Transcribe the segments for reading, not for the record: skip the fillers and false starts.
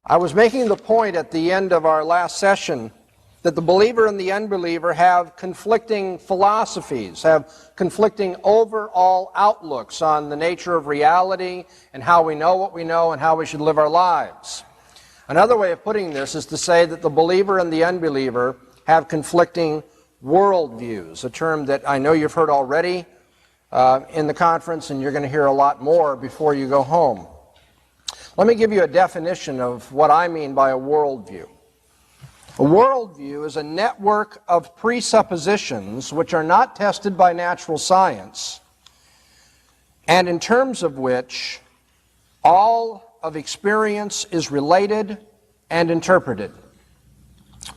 I was making the point at the end of our last session that the believer and the unbeliever have conflicting philosophies, have conflicting overall outlooks on the nature of reality and how we know what we know and how we should live our lives. Another way of putting this is to say that the believer and the unbeliever have conflicting worldviews, a term that I know you've heard already in the conference, and you're going to hear a lot more before you go home. Let me give you a definition of what I mean by a worldview. A worldview is a network of presuppositions which are not tested by natural science, and in terms of which all of experience is related and interpreted.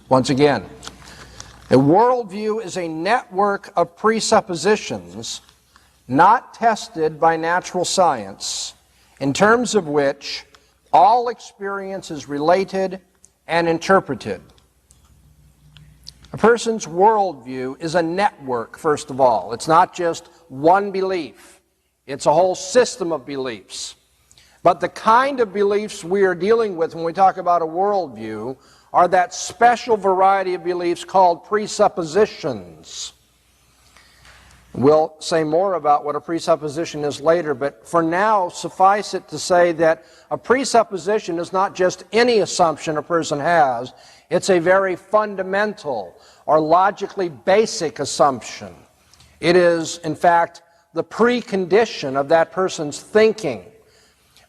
Once again, a worldview is a network of presuppositions not tested by natural science, in terms of which all experience is related and interpreted. A person's worldview is a network, first of all. It's not just one belief. It's a whole system of beliefs. But the kind of beliefs we are dealing with when we talk about a worldview are that special variety of beliefs called presuppositions. We'll say more about what a presupposition is later, but for now, suffice it to say that a presupposition is not just any assumption a person has. It's a very fundamental or logically basic assumption. It is, in fact, the precondition of that person's thinking.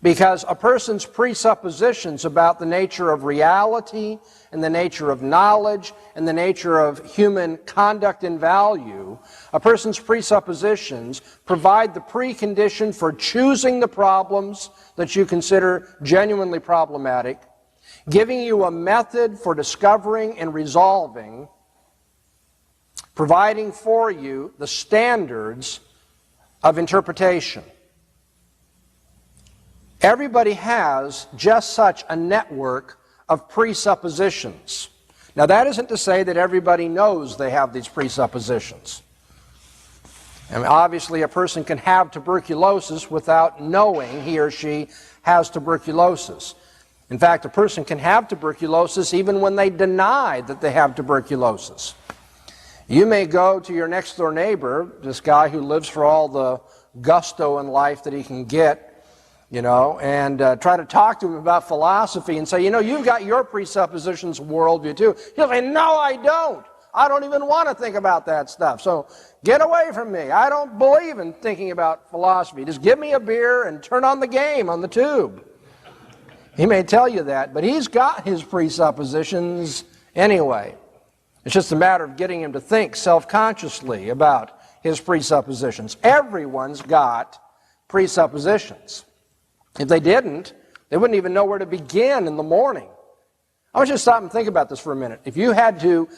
Because a person's presuppositions about the nature of reality and the nature of knowledge and the nature of human conduct and value, a person's presuppositions provide the precondition for choosing the problems that you consider genuinely problematic, giving you a method for discovering and resolving, providing for you the standards of interpretation. Everybody has just such a network of presuppositions. Now, that isn't to say that everybody knows they have these presuppositions. I mean, obviously, a person can have tuberculosis without knowing he or she has tuberculosis. In fact, a person can have tuberculosis even when they deny that they have tuberculosis. You may go to your next-door neighbor, this guy who lives for all the gusto in life that he can get, and try to talk to him about philosophy and say, you've got your presuppositions worldview too. He'll say, no, I don't. I don't even want to think about that stuff. So get away from me. I don't believe in thinking about philosophy. Just give me a beer and turn on the game on the tube. He may tell you that, but he's got his presuppositions anyway. It's just a matter of getting him to think self-consciously about his presuppositions. Everyone's got presuppositions. If they didn't, they wouldn't even know where to begin in the morning. I want you to stop and think about this for a minute. If you had to,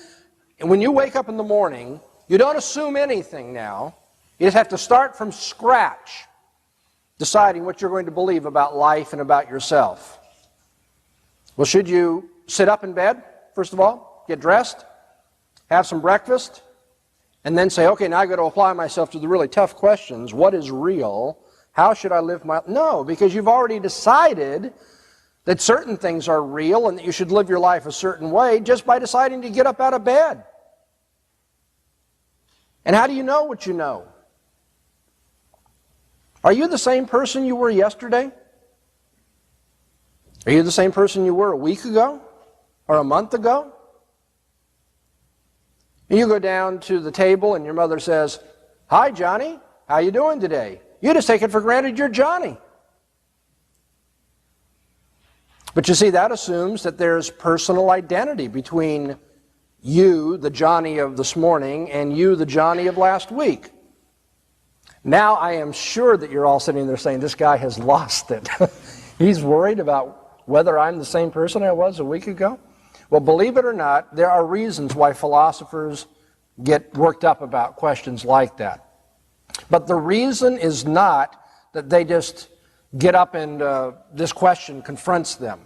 when you wake up in the morning, you don't assume anything now. You just have to start from scratch, deciding what you're going to believe about life and about yourself. Well, should you sit up in bed, first of all, get dressed, have some breakfast, and then say, okay, now I've got to apply myself to the really tough questions. What is real? How should I live my life? No, because you've already decided that certain things are real and that you should live your life a certain way just by deciding to get up out of bed. And how do you know what you know? Are you the same person you were yesterday? Are you the same person you were a week ago or a month ago? And you go down to the table and your mother says, "Hi, Johnny, how you doing today?" You just take it for granted you're Johnny. But you see, that assumes that there's personal identity between you, the Johnny of this morning, and you, the Johnny of last week. Now I am sure that you're all sitting there saying, this guy has lost it. He's worried about whether I'm the same person I was a week ago. Well, believe it or not, there are reasons why philosophers get worked up about questions like that. But the reason is not that they just get up and this question confronts them.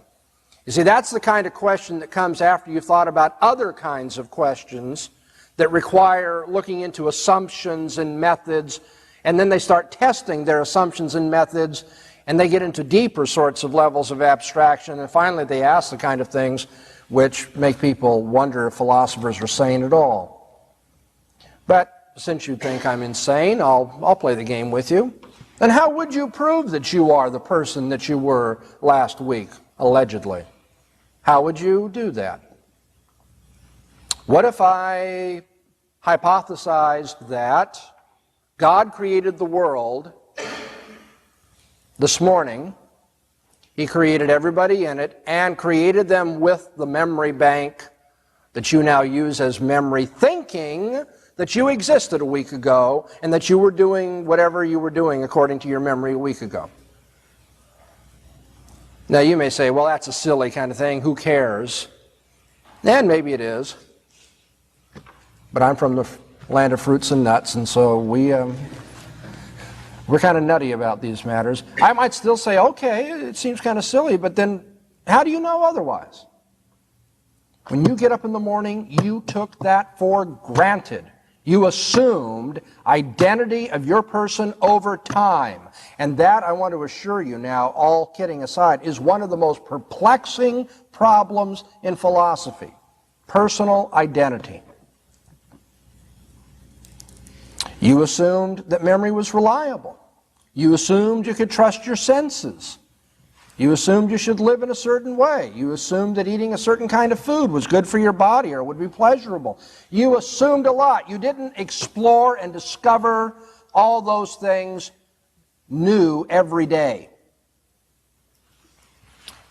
You see, that's the kind of question that comes after you've thought about other kinds of questions that require looking into assumptions and methods, and then they start testing their assumptions and methods And they get into deeper sorts of levels of abstraction, and finally they ask the kind of things which make people wonder if philosophers are sane at all. But since you think I'm insane, I'll play the game with you. And how would you prove that you are the person that you were last week, allegedly? How would you do that? What if I hypothesized that God created the world this morning, He created everybody in it, and created them with the memory bank that you now use as memory, thinking that you existed a week ago and that you were doing whatever you were doing according to your memory a week ago. Now you may say, well, that's a silly kind of thing, who cares? And maybe it is. But I'm from the land of fruits and nuts, and so we're kind of nutty about these matters. I might still say, okay, it seems kind of silly, but then how do you know otherwise? When you get up in the morning, you took that for granted. You assumed identity of your person over time. And that, I want to assure you now, all kidding aside, is one of the most perplexing problems in philosophy. Personal identity. You assumed that memory was reliable. You assumed you could trust your senses. You assumed you should live in a certain way. You assumed that eating a certain kind of food was good for your body or would be pleasurable. You assumed a lot. You didn't explore and discover all those things new every day.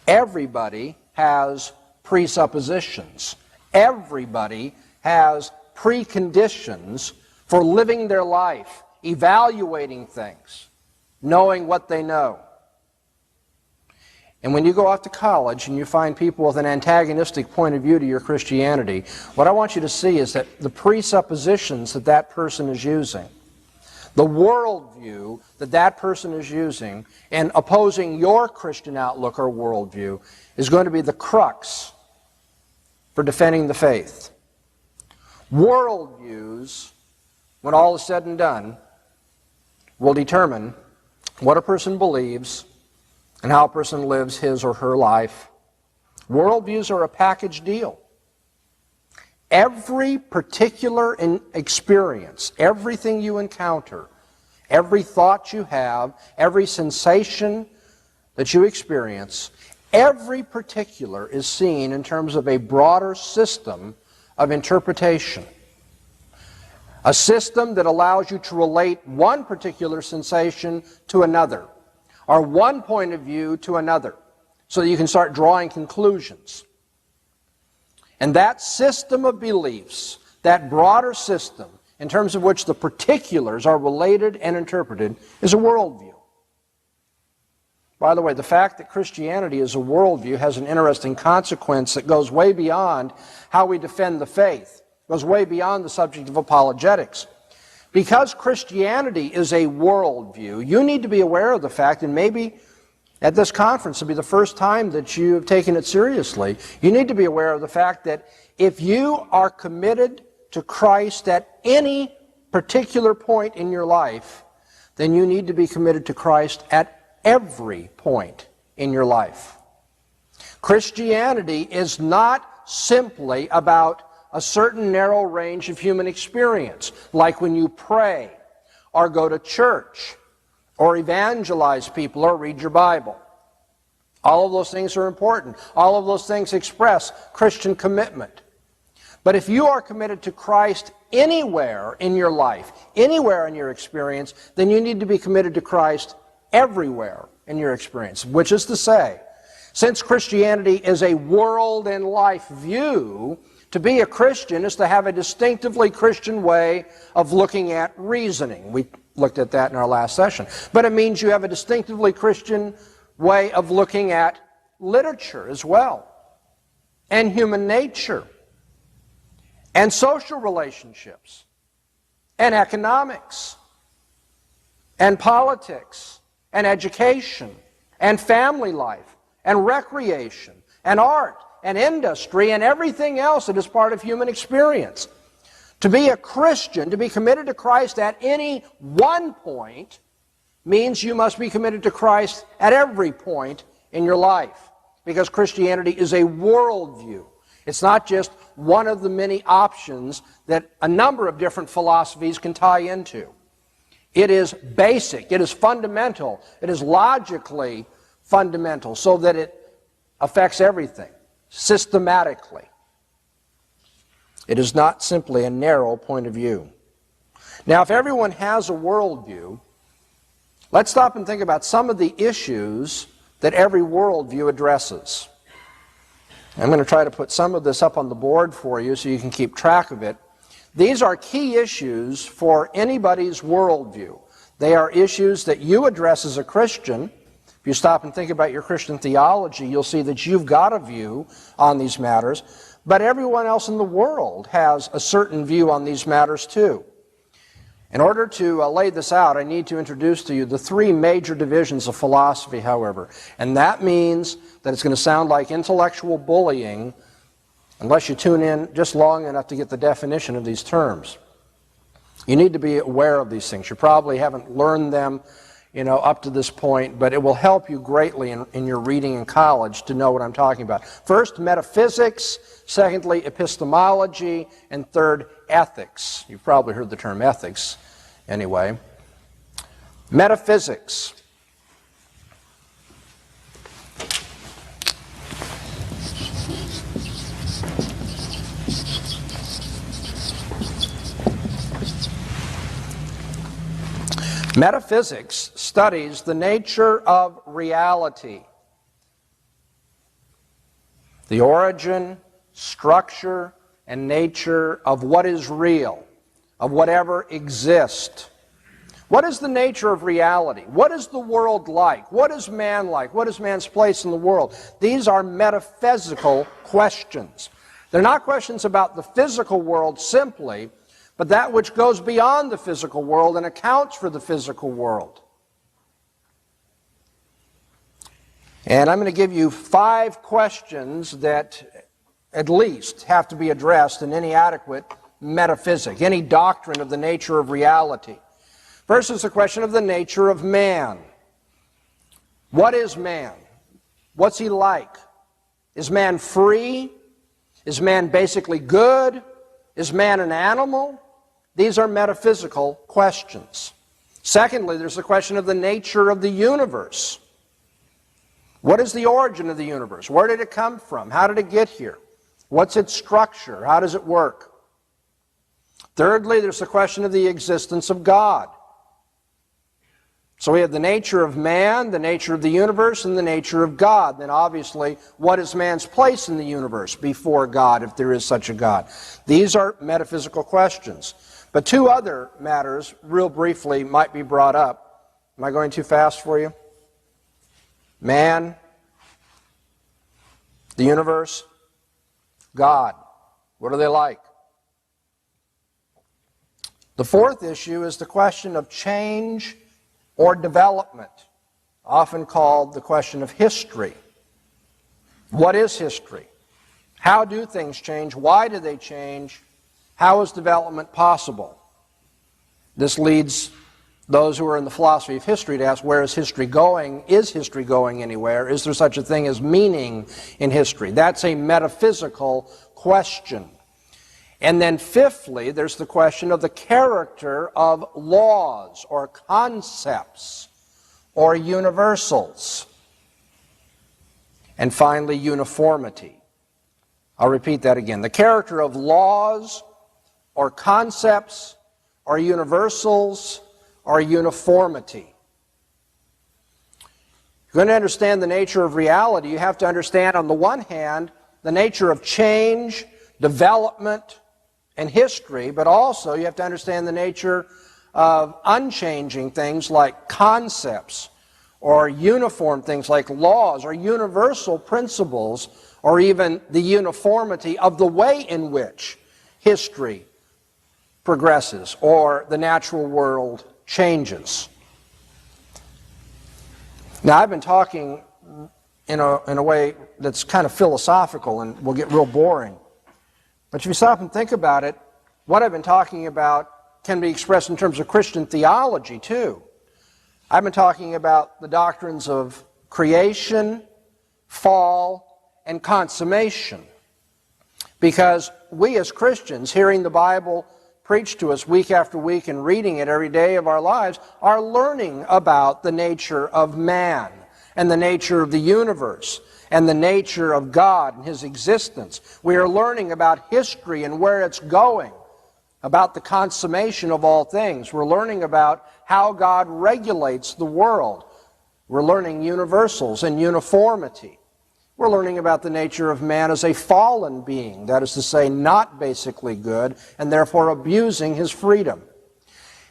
Everybody has presuppositions. Everybody has preconditions for living their life, evaluating things, knowing what they know. And when you go off to college and you find people with an antagonistic point of view to your Christianity, what I want you to see is that the presuppositions that that person is using, the worldview that that person is using in opposing your Christian outlook or worldview is going to be the crux for defending the faith. Worldviews, when all is said and done, will determine what a person believes and how a person lives his or her life. Worldviews are a package deal. Every particular experience, everything you encounter, every thought you have, every sensation that you experience, every particular is seen in terms of a broader system of interpretation. A system that allows you to relate one particular sensation to another, or one point of view to another, so that you can start drawing conclusions. And that system of beliefs, that broader system, in terms of which the particulars are related and interpreted, is a worldview. By the way, the fact that Christianity is a worldview has an interesting consequence that goes way beyond how we defend the faith, goes way beyond the subject of apologetics. Because Christianity is a worldview, you need to be aware of the fact, and maybe at this conference will be the first time that you have taken it seriously, you need to be aware of the fact that if you are committed to Christ at any particular point in your life, then you need to be committed to Christ at every point in your life. Christianity is not simply about a certain narrow range of human experience, like when you pray, or go to church, or evangelize people, or read your Bible. All of those things are important. All of those things express Christian commitment. But if you are committed to Christ anywhere in your life, anywhere in your experience, then you need to be committed to Christ everywhere in your experience, which is to say, since Christianity is a world and life view, to be a Christian is to have a distinctively Christian way of looking at reasoning. We looked at that in our last session. But it means you have a distinctively Christian way of looking at literature as well, and human nature, and social relationships, and economics, and politics, and education, and family life, and recreation, and art, and industry, and everything else that is part of human experience. To be a Christian, to be committed to Christ at any one point, means you must be committed to Christ at every point in your life, because Christianity is a worldview. It's not just one of the many options that a number of different philosophies can tie into. It is basic, it is fundamental, it is logically fundamental, so that it affects everything, systematically. It is not simply a narrow point of view. Now, if everyone has a worldview, let's stop and think about some of the issues that every worldview addresses. I'm going to try to put some of this up on the board for you so you can keep track of it. These are key issues for anybody's worldview. They are issues that you address as a Christian. If you stop and think about your Christian theology, you'll see that you've got a view on these matters, but everyone else in the world has a certain view on these matters too. In order to lay this out, I need to introduce to you the three major divisions of philosophy, however, and that means that it's going to sound like intellectual bullying unless you tune in just long enough to get the definition of these terms. You need to be aware of these things. You probably haven't learned them, up to this point, but it will help you greatly in your reading in college to know what I'm talking about. First, metaphysics. Secondly, epistemology. And third, ethics. You've probably heard the term ethics anyway. Metaphysics. Metaphysics studies the nature of reality, the origin, structure, and nature of what is real, of whatever exists. What is the nature of reality? What is the world like? What is man like? What is man's place in the world? These are metaphysical questions. They're not questions about the physical world simply, but that which goes beyond the physical world and accounts for the physical world. And I'm going to give you 5 questions that at least have to be addressed in any adequate metaphysic, any doctrine of the nature of reality. First is the question of the nature of man. What is man? What's he like? Is man free? Is man basically good? Is man an animal? These are metaphysical questions. Secondly, there's the question of the nature of the universe. What is the origin of the universe? Where did it come from? How did it get here? What's its structure? How does it work? Thirdly, there's the question of the existence of God. So we have the nature of man, the nature of the universe, and the nature of God. Then obviously, what is man's place in the universe before God, if there is such a God? These are metaphysical questions. But 2 other matters, real briefly, might be brought up. Am I going too fast for you? Man, the universe, God. What are they like? The 4th issue is the question of change or development, often called the question of history. What is history? How do things change? Why do they change? How is development possible? This leads those who are in the philosophy of history to ask, where is history going? Is history going anywhere? Is there such a thing as meaning in history? That's a metaphysical question. And then fifthly, there's the question of the character of laws or concepts or universals. And finally, uniformity. I'll repeat that again. The character of laws or concepts or universals or uniformity. If you're going to understand the nature of reality, you have to understand, on the one hand, the nature of change, development, and history, but also you have to understand the nature of unchanging things like concepts, or uniform things like laws, or universal principles, or even the uniformity of the way in which history progresses or the natural world changes. Now, I've been talking in a way that's kind of philosophical and will get real boring. But if you stop and think about it, what I've been talking about can be expressed in terms of Christian theology, too. I've been talking about the doctrines of creation, fall, and consummation. Because we as Christians, hearing the Bible preached to us week after week and reading it every day of our lives, are learning about the nature of man and the nature of the universe and the nature of God and His existence. We are learning about history and where it's going, about the consummation of all things. We're learning about how God regulates the world. We're learning universals and uniformity. We're learning about the nature of man as a fallen being, that is to say, not basically good, and therefore abusing his freedom.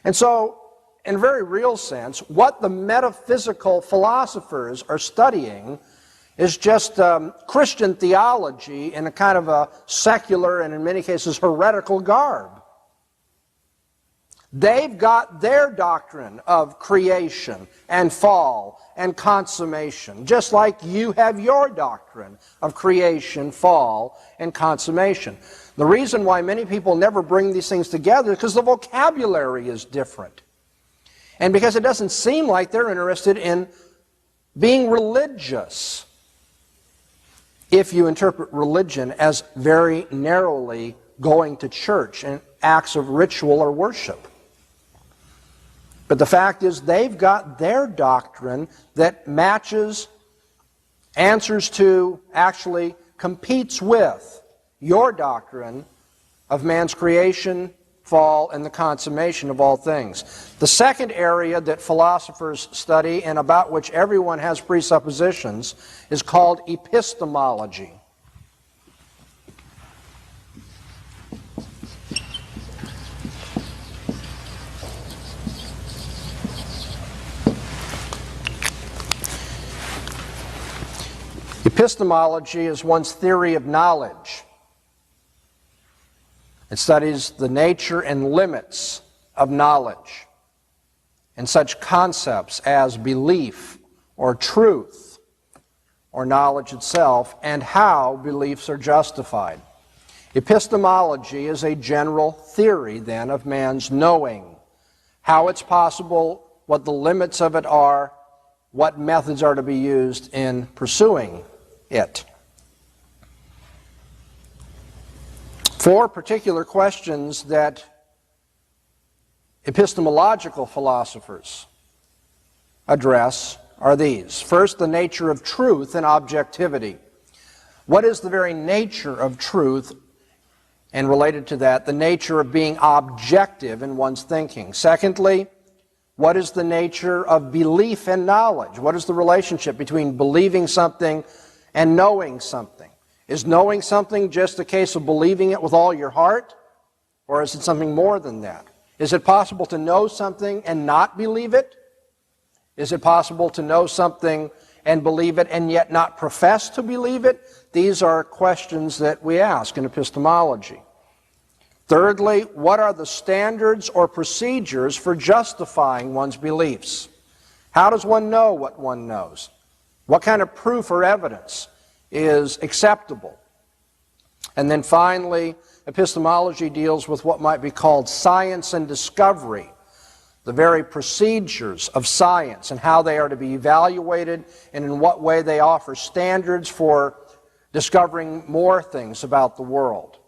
And so, in a very real sense, what the metaphysical philosophers are studying is just Christian theology in a kind of a secular and in many cases heretical garb. They've got their doctrine of creation and fall and consummation, just like you have your doctrine of creation, fall, and consummation. The reason why many people never bring these things together is because the vocabulary is different. And because it doesn't seem like they're interested in being religious, if you interpret religion as very narrowly going to church and acts of ritual or worship. But the fact is, they've got their doctrine that matches, answers to, actually competes with your doctrine of man's creation, fall, and the consummation of all things. The second area that philosophers study and about which everyone has presuppositions is called epistemology. Epistemology is one's theory of knowledge. It studies the nature and limits of knowledge and such concepts as belief or truth or knowledge itself and how beliefs are justified. Epistemology is a general theory, then, of man's knowing, how it's possible, what the limits of it are, what methods are to be used in pursuing it. Four particular questions that epistemological philosophers address are these. First, the nature of truth and objectivity. What is the very nature of truth? And related to that, the nature of being objective in one's thinking. Secondly, what is the nature of belief and knowledge? What is the relationship between believing something and knowing something? Is knowing something just a case of believing it with all your heart? Or is it something more than that? Is it possible to know something and not believe it? Is it possible to know something and believe it and yet not profess to believe it? These are questions that we ask in epistemology. Thirdly, what are the standards or procedures for justifying one's beliefs? How does one know what one knows? What kind of proof or evidence is acceptable? And then finally, epistemology deals with what might be called science and discovery, the very procedures of science and how they are to be evaluated and in what way they offer standards for discovering more things about the world.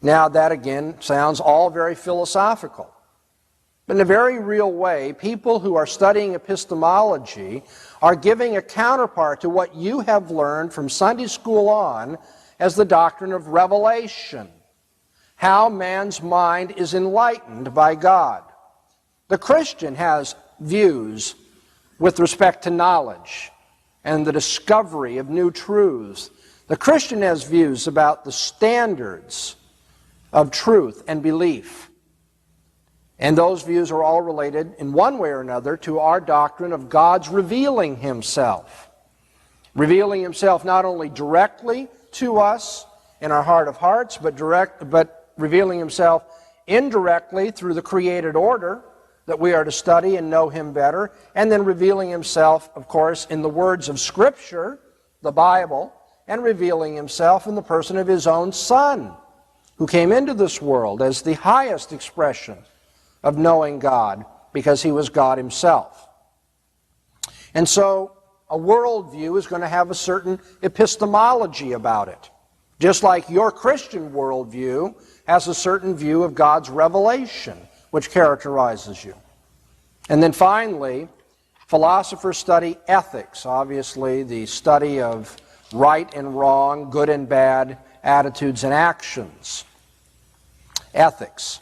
Now that again sounds all very philosophical. But in a very real way, people who are studying epistemology are giving a counterpart to what you have learned from Sunday school on as the doctrine of revelation, how man's mind is enlightened by God. The Christian has views with respect to knowledge and the discovery of new truths. The Christian has views about the standards of truth and belief. And those views are all related in one way or another to our doctrine of God's revealing Himself. Revealing Himself not only directly to us in our heart of hearts, but revealing Himself indirectly through the created order that we are to study and know Him better, and then revealing Himself, of course, in the words of Scripture, the Bible, and revealing Himself in the person of His own Son, who came into this world as the highest expression of knowing God because he was God himself. And so a worldview is going to have a certain epistemology about it. Just like your Christian worldview has a certain view of God's revelation, which characterizes you. And then finally, philosophers study ethics, obviously the study of right and wrong, good and bad attitudes and actions. Ethics.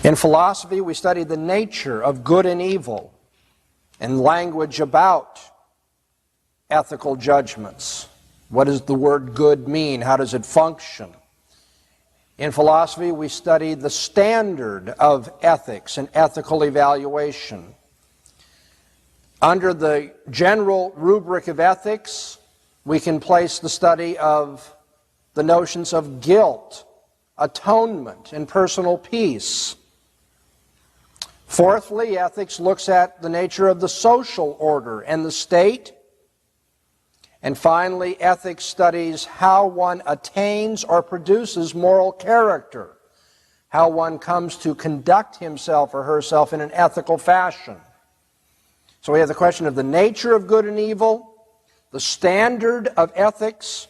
In philosophy, we study the nature of good and evil and language about ethical judgments. What does the word good mean? How does it function? In philosophy, we study the standard of ethics and ethical evaluation. Under the general rubric of ethics, we can place the study of the notions of guilt, atonement, and personal peace. Fourthly, ethics looks at the nature of the social order and the state. And finally, ethics studies how one attains or produces moral character, how one comes to conduct himself or herself in an ethical fashion. So we have the question of the nature of good and evil, the standard of ethics,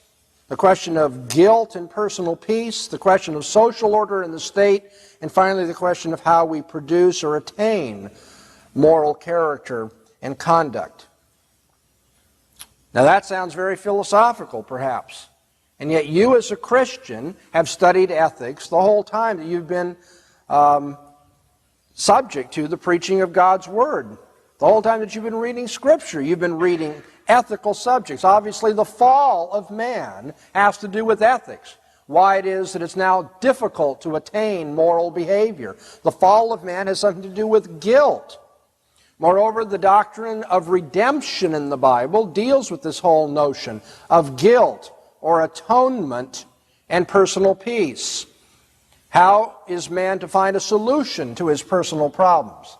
the question of guilt and personal peace, the question of social order in the state, and finally the question of how we produce or attain moral character and conduct. Now that sounds very philosophical, perhaps, and yet you as a Christian have studied ethics the whole time that you've been subject to the preaching of God's Word. The whole time that you've been reading Scripture, you've been reading ethical subjects. Obviously, the fall of man has to do with ethics. Why it is that it's now difficult to attain moral behavior. The fall of man has something to do with guilt. Moreover, the doctrine of redemption in the Bible deals with this whole notion of guilt or atonement and personal peace. How is man to find a solution to his personal problems?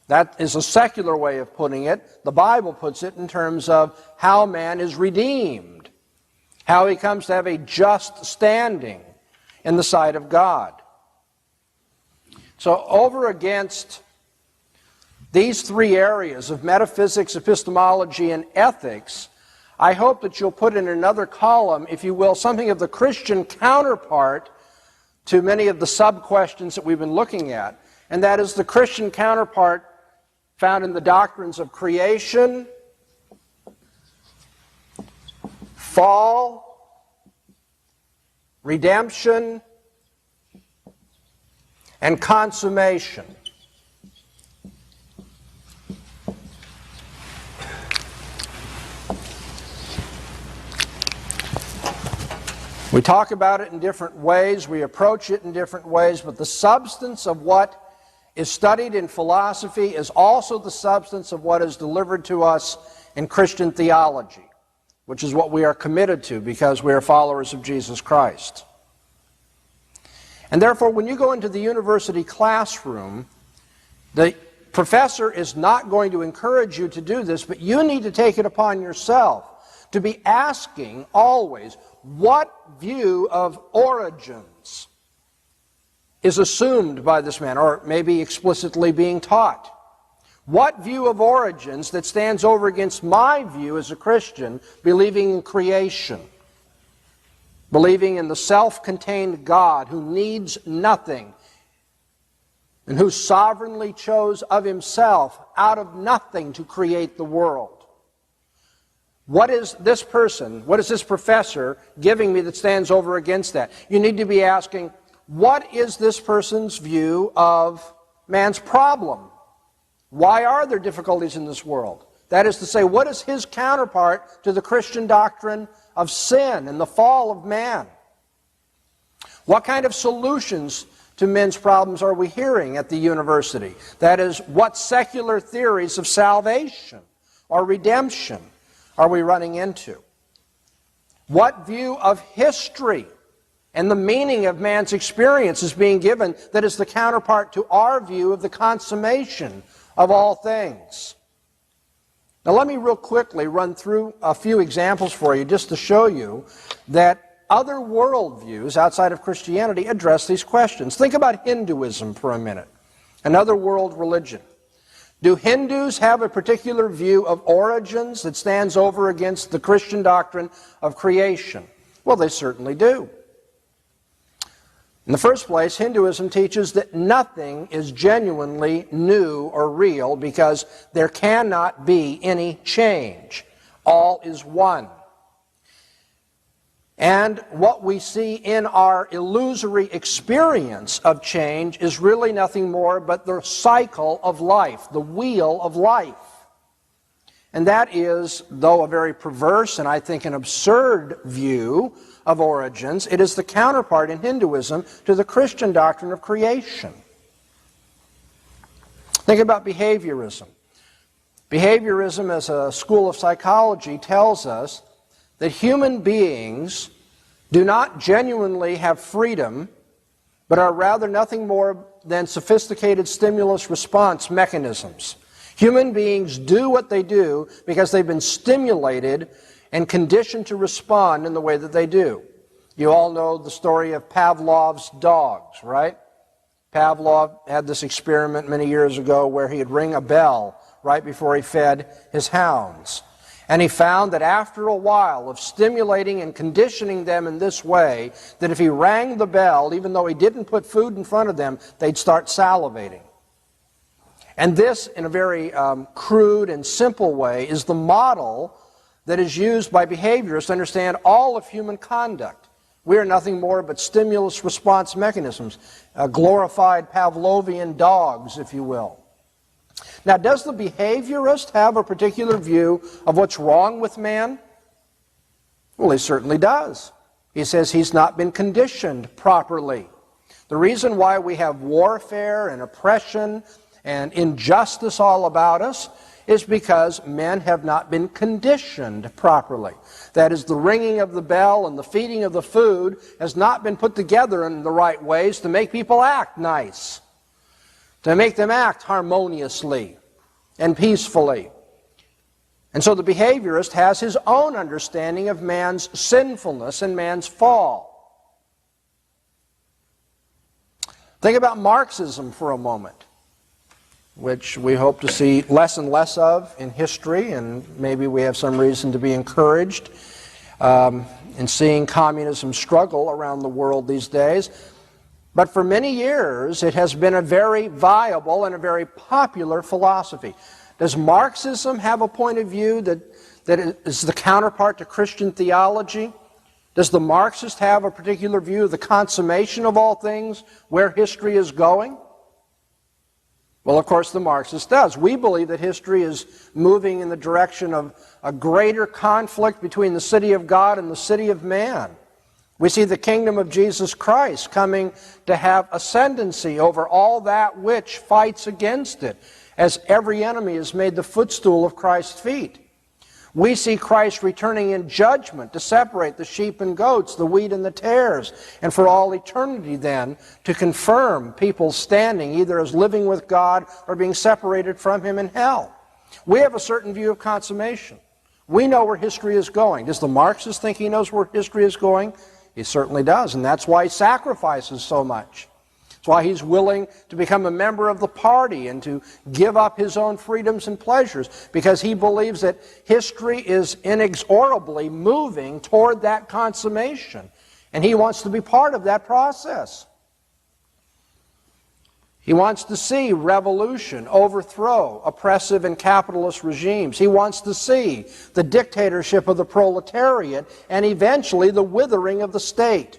That is a secular way of putting it. The Bible puts it in terms of how man is redeemed, how he comes to have a just standing in the sight of God. So over against these three areas of metaphysics, epistemology, and ethics, I hope that you'll put in another column, if you will, something of the Christian counterpart to many of the sub-questions that we've been looking at, and that is the Christian counterpart found in the doctrines of creation, fall, redemption, and consummation. We talk about it in different ways, we approach it in different ways, but the substance of what is studied in philosophy is also the substance of what is delivered to us in Christian theology, which is what we are committed to because we are followers of Jesus Christ. And therefore, when you go into the university classroom, the professor is not going to encourage you to do this, but you need to take it upon yourself to be asking always, what view of origins is assumed by this man, or maybe explicitly being taught? What view of origins that stands over against my view as a Christian, believing in creation, believing in the self-contained God who needs nothing and who sovereignly chose of himself out of nothing to create the world? What is this person, what is this professor giving me that stands over against that? You need to be asking, what is this person's view of man's problem? Why are there difficulties in this world? That is to say, what is his counterpart to the Christian doctrine of sin and the fall of man? What kind of solutions to men's problems are we hearing at the university? That is, what secular theories of salvation or redemption are we running into? What view of history and the meaning of man's experience is being given that is the counterpart to our view of the consummation of all things? Now let me real quickly run through a few examples for you just to show you that other worldviews outside of Christianity address these questions. Think about Hinduism for a minute, another world religion. Do Hindus have a particular view of origins that stands over against the Christian doctrine of creation? Well, they certainly do. In the first place, Hinduism teaches that nothing is genuinely new or real because there cannot be any change. All is one. And what we see in our illusory experience of change is really nothing more but the cycle of life, the wheel of life. And that is, though a very perverse and I think an absurd view of origins, it is the counterpart in Hinduism to the Christian doctrine of creation. Think about behaviorism. Behaviorism, as a school of psychology, tells us that human beings do not genuinely have freedom, but are rather nothing more than sophisticated stimulus response mechanisms. Human beings do what they do because they've been stimulated and conditioned to respond in the way that they do. You all know the story of Pavlov's dogs, right? Pavlov had this experiment many years ago where he'd ring a bell right before he fed his hounds. And he found that after a while of stimulating and conditioning them in this way, that if he rang the bell, even though he didn't put food in front of them, they'd start salivating. And this, in a very crude and simple way, is the model that is used by behaviorists to understand all of human conduct. We are nothing more but stimulus response mechanisms, glorified Pavlovian dogs, if you will. Now, does the behaviorist have a particular view of what's wrong with man? Well, he certainly does. He says he's not been conditioned properly. The reason why we have warfare and oppression and injustice all about us is because men have not been conditioned properly. That is, the ringing of the bell and the feeding of the food has not been put together in the right ways to make people act nice, to make them act harmoniously and peacefully. And so the behaviorist has his own understanding of man's sinfulness and man's fall. Think about Marxism for a moment, which we hope to see less and less of in history, and maybe we have some reason to be encouraged in seeing communism struggle around the world these days. But for many years, it has been a very viable and a very popular philosophy. Does Marxism have a point of view that is the counterpart to Christian theology? Does the Marxist have a particular view of the consummation of all things, where history is going? Well, of course, the Marxist does. We believe that history is moving in the direction of a greater conflict between the city of God and the city of man. We see the kingdom of Jesus Christ coming to have ascendancy over all that which fights against it, as every enemy is made the footstool of Christ's feet. We see Christ returning in judgment to separate the sheep and goats, the wheat and the tares, and for all eternity then to confirm people's standing either as living with God or being separated from Him in hell. We have a certain view of consummation. We know where history is going. Does the Marxist think he knows where history is going? He certainly does, and that's why he sacrifices so much. That's why he's willing to become a member of the party and to give up his own freedoms and pleasures, because he believes that history is inexorably moving toward that consummation, and he wants to be part of that process. He wants to see revolution overthrow oppressive and capitalist regimes. He wants to see the dictatorship of the proletariat and eventually the withering of the state.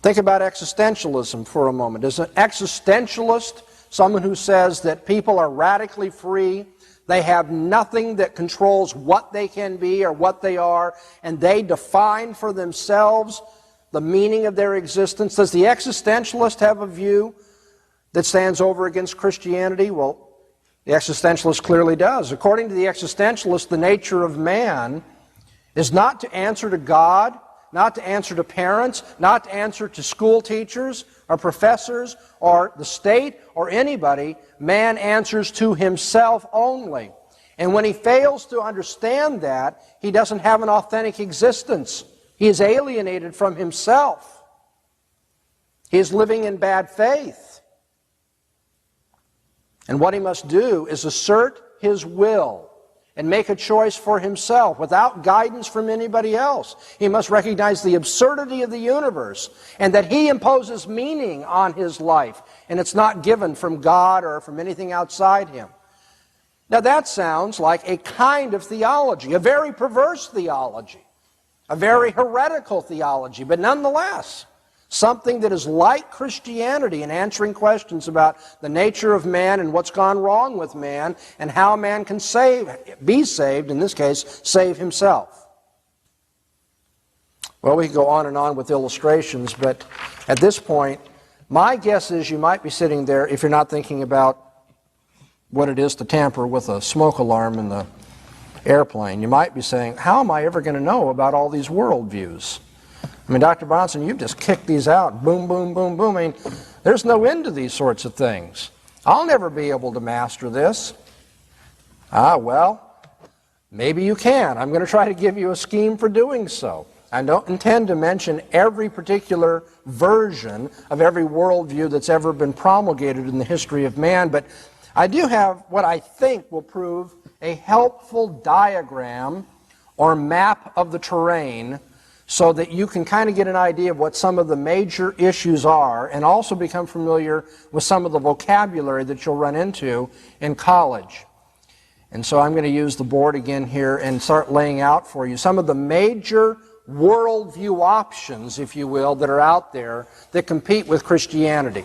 Think about existentialism for a moment. Is an existentialist someone who says that people are radically free, they have nothing that controls what they can be or what they are, and they define for themselves the meaning of their existence? Does the existentialist have a view that stands over against Christianity? Well, the existentialist clearly does. According to the existentialist, the nature of man is not to answer to God, not to answer to parents, not to answer to school teachers or professors or the state or anybody. Man answers to himself only. And when he fails to understand that, he doesn't have an authentic existence. He is alienated from himself. He is living in bad faith. And what he must do is assert his will and make a choice for himself without guidance from anybody else. He must recognize the absurdity of the universe and that he imposes meaning on his life, and it's not given from God or from anything outside him. Now that sounds like a kind of theology, a very perverse theology, a very heretical theology, but nonetheless, something that is like Christianity in answering questions about the nature of man and what's gone wrong with man and how man can be saved, in this case, save himself. Well, we could go on and on with illustrations, but at this point, my guess is you might be sitting there, if you're not thinking about what it is to tamper with a smoke alarm in the airplane, you might be saying, how am I ever going to know about all these worldviews? I mean, Dr. Bahnsen, you've just kicked these out. Boom, boom, boom, boom. I mean, there's no end to these sorts of things. I'll never be able to master this. Well, maybe you can. I'm going to try to give you a scheme for doing so. I don't intend to mention every particular version of every worldview that's ever been promulgated in the history of man, but I do have what I think will prove a helpful diagram or map of the terrain so that you can kind of get an idea of what some of the major issues are and also become familiar with some of the vocabulary that you'll run into in college. And so I'm going to use the board again here and start laying out for you some of the major worldview options, if you will, that are out there that compete with Christianity.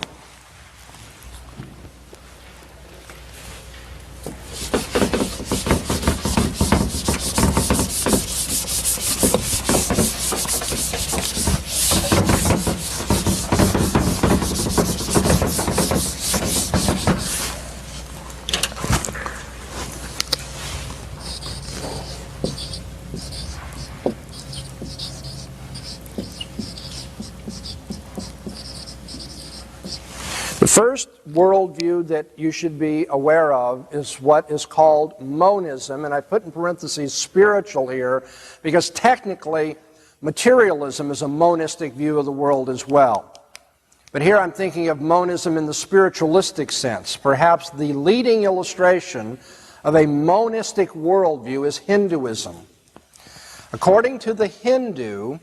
The first worldview that you should be aware of is what is called monism, and I put in parentheses spiritual here because technically materialism is a monistic view of the world as well. But here I'm thinking of monism in the spiritualistic sense. Perhaps the leading illustration of a monistic worldview is Hinduism. According to the Hindu,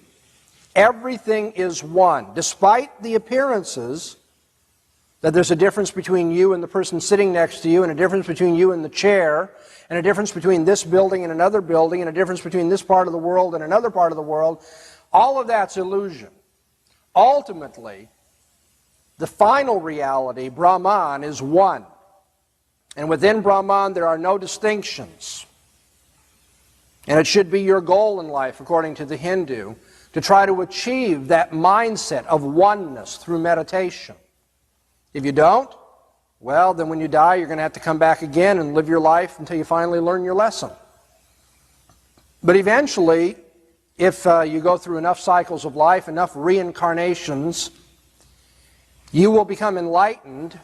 everything is one, despite the appearances that there's a difference between you and the person sitting next to you, and a difference between you and the chair, and a difference between this building and another building, and a difference between this part of the world and another part of the world. All of that's illusion. Ultimately, the final reality, Brahman, is one. And within Brahman, there are no distinctions. And it should be your goal in life, according to the Hindu, to try to achieve that mindset of oneness through meditation. If you don't, well, then when you die, you're going to have to come back again and live your life until you finally learn your lesson. But eventually, if you go through enough cycles of life, enough reincarnations, you will become enlightened,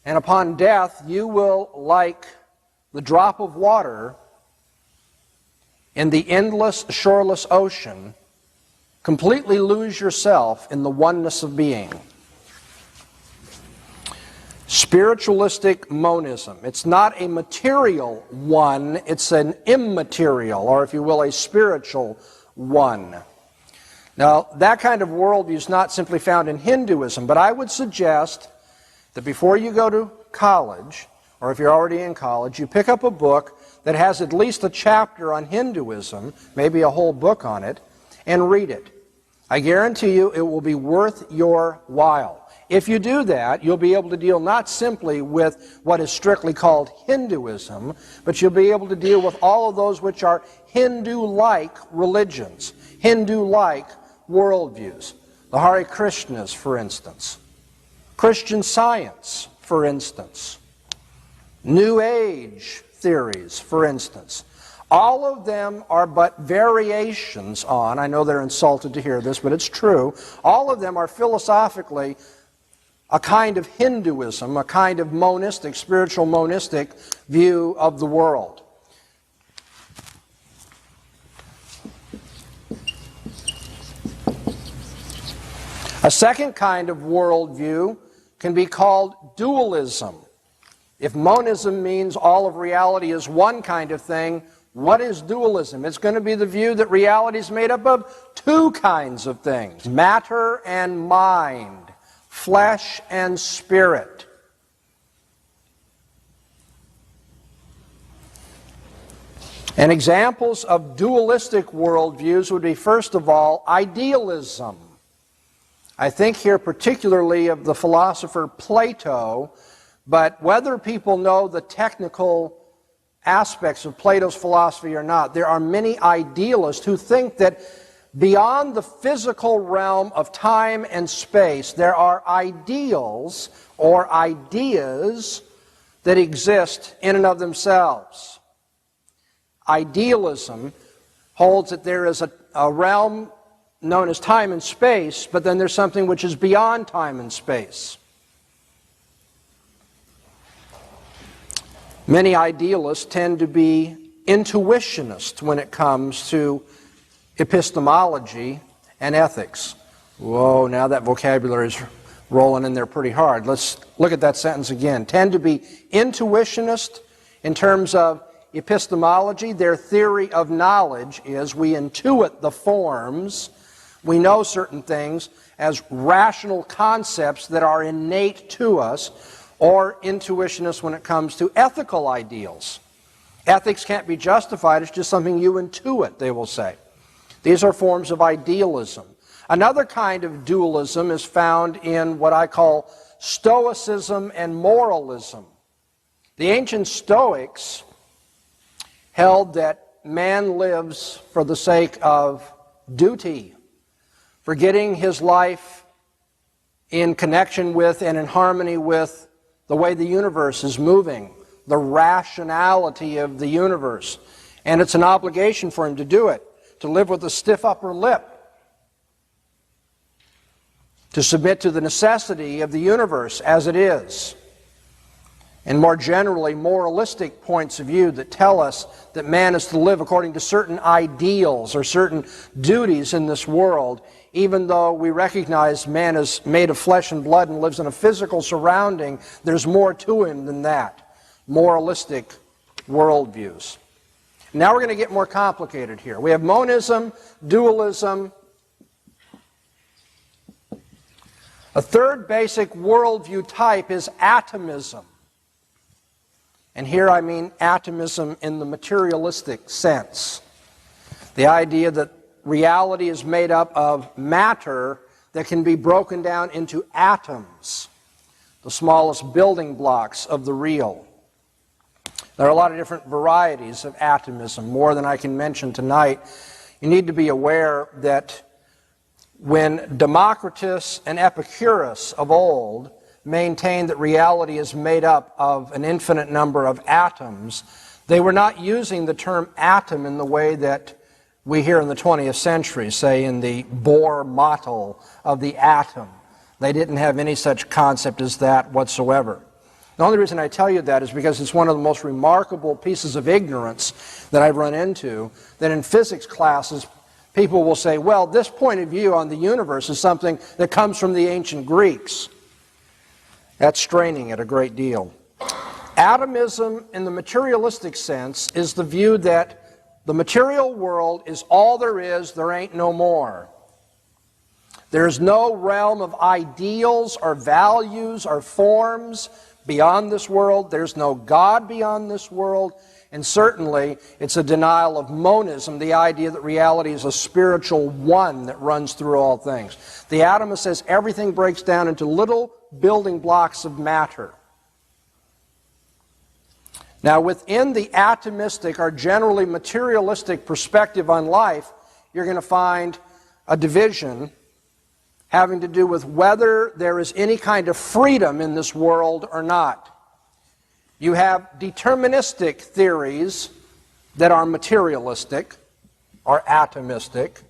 and upon death, you will, like the drop of water in the endless, shoreless ocean, completely lose yourself in the oneness of being. Spiritualistic monism. It's not a material one, it's an immaterial, or if you will, a spiritual one. Now, that kind of worldview is not simply found in Hinduism, but I would suggest that before you go to college, or if you're already in college, you pick up a book that has at least a chapter on Hinduism, maybe a whole book on it, and read it. I guarantee you it will be worth your while. If you do that, you'll be able to deal not simply with what is strictly called Hinduism, but you'll be able to deal with all of those which are Hindu-like religions, Hindu-like worldviews. The Hare Krishnas, for instance. Christian Science, for instance. New Age theories, for instance. All of them are but variations on, I know they're insulted to hear this, but it's true, all of them are philosophically a kind of Hinduism, a kind of monistic, spiritual monistic view of the world. A second kind of worldview can be called dualism. If monism means all of reality is one kind of thing, what is dualism? It's going to be the view that reality is made up of two kinds of things: matter and mind, flesh and spirit. And examples of dualistic worldviews would be, first of all, idealism. I think here particularly of the philosopher Plato, but whether people know the technical aspects of Plato's philosophy or not, there are many idealists who think that beyond the physical realm of time and space, there are ideals or ideas that exist in and of themselves. Idealism holds that there is a realm known as time and space, but then there's something which is beyond time and space. Many idealists tend to be intuitionists when it comes to epistemology and ethics. Whoa, now that vocabulary is rolling in there pretty hard. Let's look at that sentence again. Tend to be intuitionist in terms of epistemology. Their theory of knowledge is we intuit the forms, we know certain things as rational concepts that are innate to us, or intuitionists when it comes to ethical ideals. Ethics can't be justified, it's just something you intuit, they will say. These are forms of idealism. Another kind of dualism is found in what I call Stoicism and moralism. The ancient Stoics held that man lives for the sake of duty, forgetting his life in connection with and in harmony with the way the universe is moving, the rationality of the universe. And it's an obligation for him to do it, to live with a stiff upper lip, to submit to the necessity of the universe as it is. And more generally, moralistic points of view that tell us that man is to live according to certain ideals or certain duties in this world, even though we recognize man is made of flesh and blood and lives in a physical surrounding, there's more to him than that. Moralistic worldviews. Now we're going to get more complicated here. We have monism, dualism. A third basic worldview type is atomism. And here I mean atomism in the materialistic sense. The idea that reality is made up of matter that can be broken down into atoms, the smallest building blocks of the real. There are a lot of different varieties of atomism, more than I can mention tonight. You need to be aware that when Democritus and Epicurus of old maintained that reality is made up of an infinite number of atoms, they were not using the term atom in the way that we hear in the 20th century, say in the Bohr model of the atom. They didn't have any such concept as that whatsoever. The only reason I tell you that is because it's one of the most remarkable pieces of ignorance that I've run into, that in physics classes people will say, well, this point of view on the universe is something that comes from the ancient Greeks. That's straining it a great deal. Atomism, in the materialistic sense, is the view that the material world is all there is, there ain't no more. There's no realm of ideals or values or forms beyond this world. There's no God beyond this world. And certainly, it's a denial of monism, the idea that reality is a spiritual one that runs through all things. The atomist says everything breaks down into little building blocks of matter. Now, within the atomistic or generally materialistic perspective on life, you're going to find a division having to do with whether there is any kind of freedom in this world or not. You have deterministic theories that are materialistic or atomistic.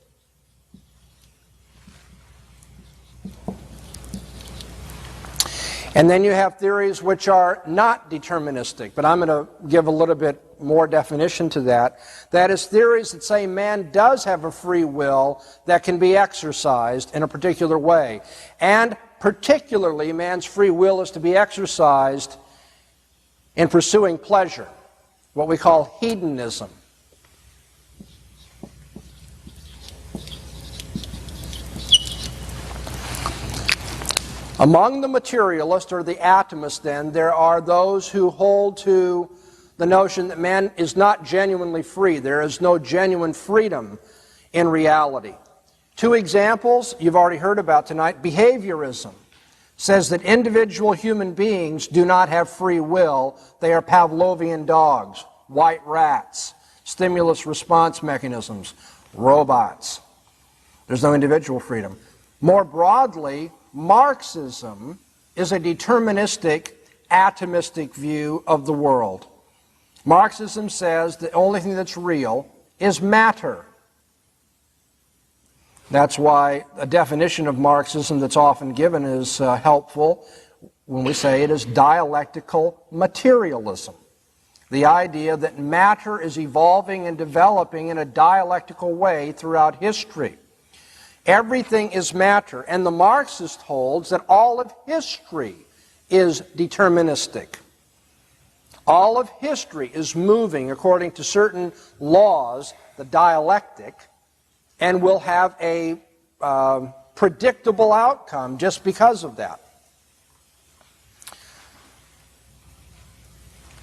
And then you have theories which are not deterministic, but I'm going to give a little bit more definition to that. That is, theories that say man does have a free will that can be exercised in a particular way. And particularly, man's free will is to be exercised in pursuing pleasure, what we call hedonism. Among the materialists or the atomists, then, there are those who hold to the notion that man is not genuinely free. There is no genuine freedom in reality. Two examples you've already heard about tonight. Behaviorism says that individual human beings do not have free will. They are Pavlovian dogs, white rats, stimulus response mechanisms, robots. There's no individual freedom. More broadly, Marxism is a deterministic, atomistic view of the world. Marxism says the only thing that's real is matter. That's why a definition of Marxism that's often given is helpful when we say it is dialectical materialism. The idea that matter is evolving and developing in a dialectical way throughout history. Everything is matter, and the Marxist holds that all of history is deterministic. All of history is moving according to certain laws, the dialectic, and will have a predictable outcome just because of that.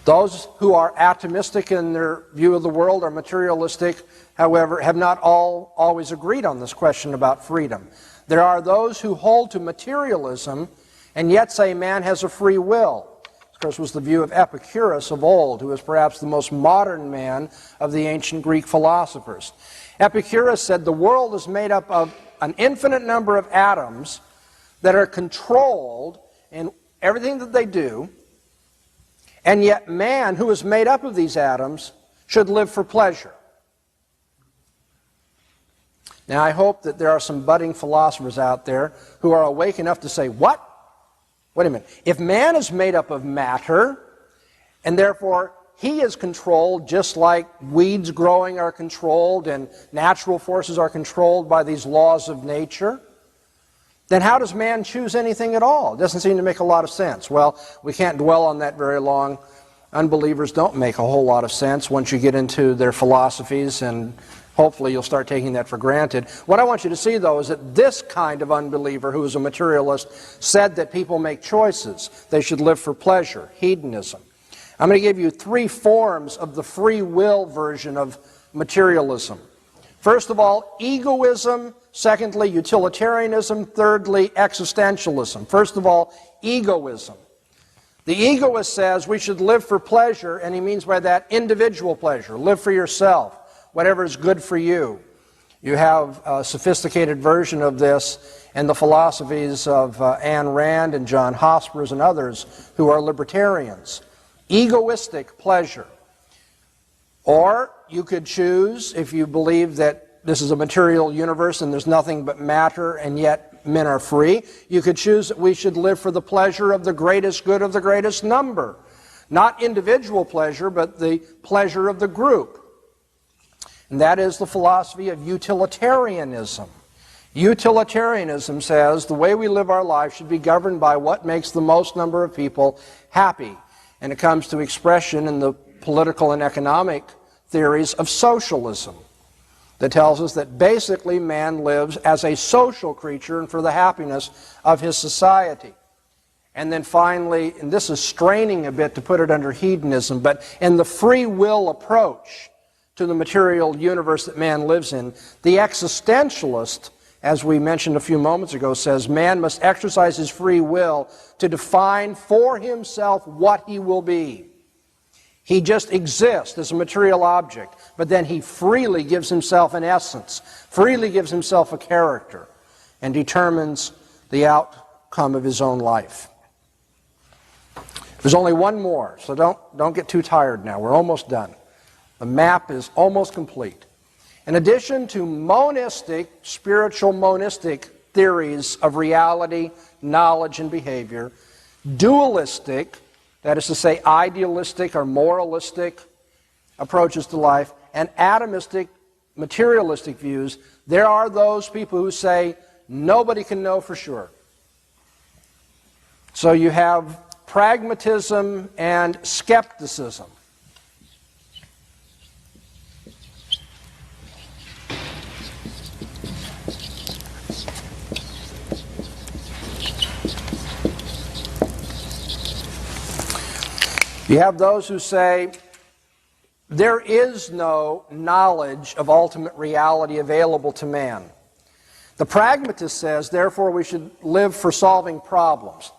Those who are atomistic in their view of the world or materialistic, however, have not always agreed on this question about freedom. There are those who hold to materialism and yet say man has a free will. This, of course, was the view of Epicurus of old, who was perhaps the most modern man of the ancient Greek philosophers. Epicurus said the world is made up of an infinite number of atoms that are controlled in everything that they do, and yet man, who is made up of these atoms, should live for pleasure. Now, I hope that there are some budding philosophers out there who are awake enough to say, what? Wait a minute. If man is made up of matter, and therefore he is controlled just like weeds growing are controlled and natural forces are controlled by these laws of nature, then how does man choose anything at all? It doesn't seem to make a lot of sense. Well, we can't dwell on that very long. Unbelievers don't make a whole lot of sense once you get into their philosophies, and hopefully you'll start taking that for granted. What I want you to see, though, is that this kind of unbeliever, who is a materialist, said that people make choices. They should live for pleasure, hedonism. I'm going to give you three forms of the free will version of materialism. First of all, egoism. Secondly, utilitarianism. Thirdly, existentialism. First of all, egoism. The egoist says we should live for pleasure, and he means by that individual pleasure. Live for yourself, whatever is good for you. You have a sophisticated version of this in the philosophies of Ayn Rand and John Hospers and others who are libertarians. Egoistic pleasure. Or you could choose, if you believe that this is a material universe and there's nothing but matter and yet men are free, you could choose that we should live for the pleasure of the greatest good of the greatest number. Not individual pleasure, but the pleasure of the group. And that is the philosophy of utilitarianism. Utilitarianism says the way we live our life should be governed by what makes the most number of people happy. And it comes to expression in the political and economic theories of socialism that tells us that basically man lives as a social creature and for the happiness of his society. And then finally, and this is straining a bit to put it under hedonism, but in the free will approach to the material universe that man lives in, the existentialist, as we mentioned a few moments ago, says man must exercise his free will to define for himself what he will be. He just exists as a material object, but then he freely gives himself an essence, freely gives himself a character, and determines the outcome of his own life. There's only one more, so don't get too tired now. We're almost done. The map is almost complete. In addition to monistic, spiritual monistic theories of reality, knowledge, and behavior, dualistic, that is to say idealistic or moralistic approaches to life, and atomistic, materialistic views, there are those people who say nobody can know for sure. So you have pragmatism and skepticism. You have those who say there is no knowledge of ultimate reality available to man. The pragmatist says, therefore, we should live for solving problems.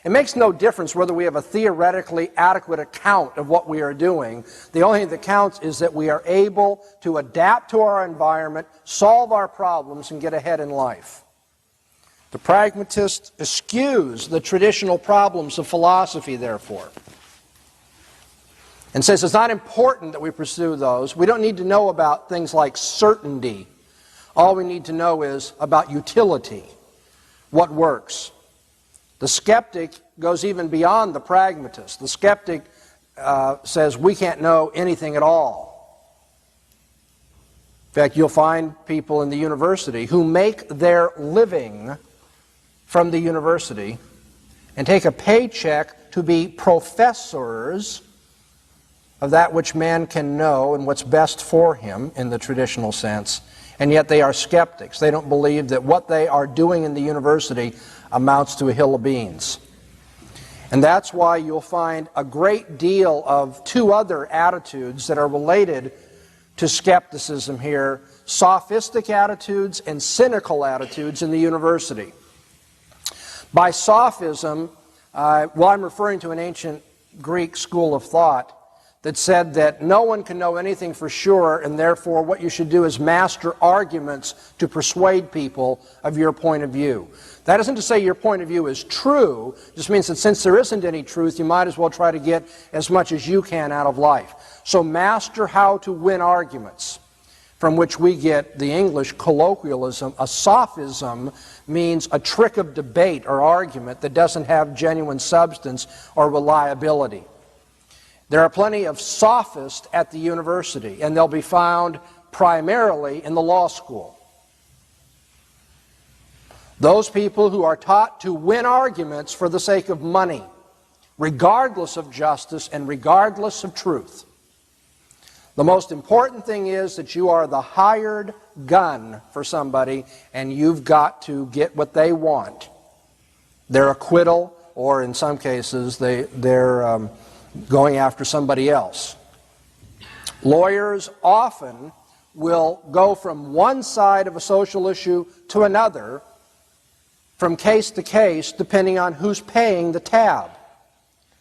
It makes no difference whether we have a theoretically adequate account of what we are doing. The only thing that counts is that we are able to adapt to our environment, solve our problems, and get ahead in life. The pragmatist eschews the traditional problems of philosophy, therefore, and says it's not important that we pursue those. We don't need to know about things like certainty. All we need to know is about utility, what works. The skeptic goes even beyond the pragmatist. The skeptic says we can't know anything at all. In fact, you'll find people in the university who make their living from the university and take a paycheck to be professors of that which man can know and what's best for him in the traditional sense, and yet they are skeptics. They don't believe that what they are doing in the university amounts to a hill of beans. And that's why you'll find a great deal of two other attitudes that are related to skepticism here: sophistic attitudes and cynical attitudes in the university. By sophism, I'm referring to an ancient Greek school of thought that said that no one can know anything for sure, and therefore what you should do is master arguments to persuade people of your point of view. That isn't to say your point of view is true, it just means that since there isn't any truth, you might as well try to get as much as you can out of life. So master how to win arguments, from which we get the English colloquialism. A sophism means a trick of debate or argument that doesn't have genuine substance or reliability. There are plenty of sophists at the university, and they'll be found primarily in the law school. Those people who are taught to win arguments for the sake of money, regardless of justice and regardless of truth. The most important thing is that you are the hired gun for somebody, and you've got to get what they want. Their acquittal, or in some cases, they're going after somebody else. Lawyers often will go from one side of a social issue to another, from case to case, depending on who's paying the tab.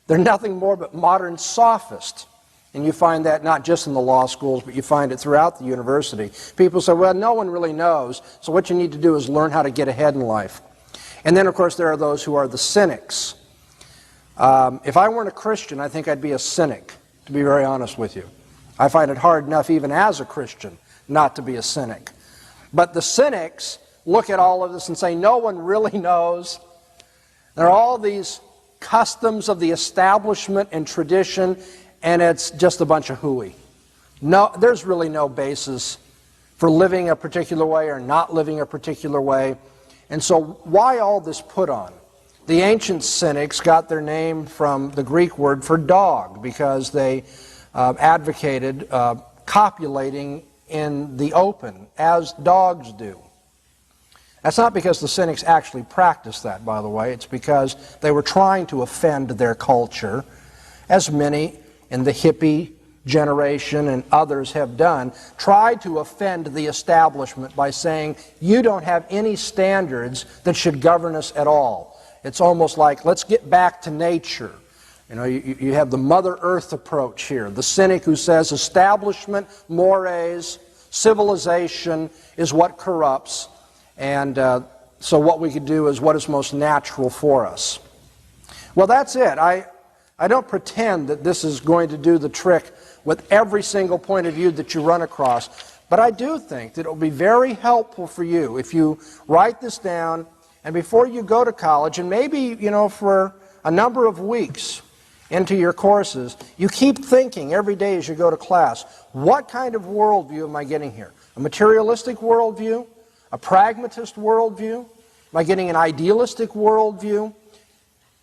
They're nothing more but modern sophists. And you find that not just in the law schools, but you find it throughout the university. People say, well, no one really knows, so what you need to do is learn how to get ahead in life. And then, of course, there are those who are the cynics. If I weren't a Christian, I think I'd be a cynic, to be very honest with you. I find it hard enough, even as a Christian, not to be a cynic. But the cynics look at all of this and say, no one really knows. There are all these customs of the establishment and tradition, and it's just a bunch of hooey. No, there's really no basis for living a particular way or not living a particular way. And so why all this put on? The ancient cynics got their name from the Greek word for dog, because they advocated copulating in the open, as dogs do. That's not because the cynics actually practiced that, by the way. It's because they were trying to offend their culture, as many in the hippie generation and others have done, tried to offend the establishment by saying, you don't have any standards that should govern us at all. It's almost like, let's get back to nature. You know, you have the Mother Earth approach here. The cynic who says establishment, mores, civilization is what corrupts, and so what we could do is what is most natural for us. Well, that's it. I don't pretend that this is going to do the trick with every single point of view that you run across. But I do think that it will be very helpful for you if you write this down, and before you go to college, and maybe, for a number of weeks into your courses, you keep thinking every day as you go to class, what kind of worldview am I getting here? A materialistic worldview? A pragmatist worldview? Am I getting an idealistic worldview?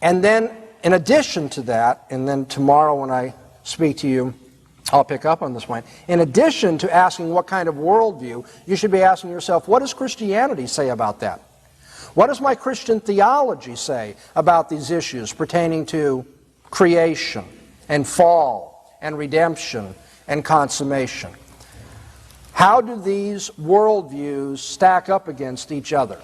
And then, in addition to that, and then tomorrow when I speak to you, I'll pick up on this point. In addition to asking what kind of worldview, you should be asking yourself, what does Christianity say about that? What does my Christian theology say about these issues pertaining to creation and fall and redemption and consummation? How do these worldviews stack up against each other?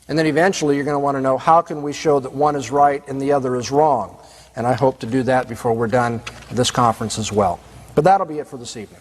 And then eventually you're going to want to know, how can we show that one is right and the other is wrong? And I hope to do that before we're done with this conference as well. But that'll be it for this evening.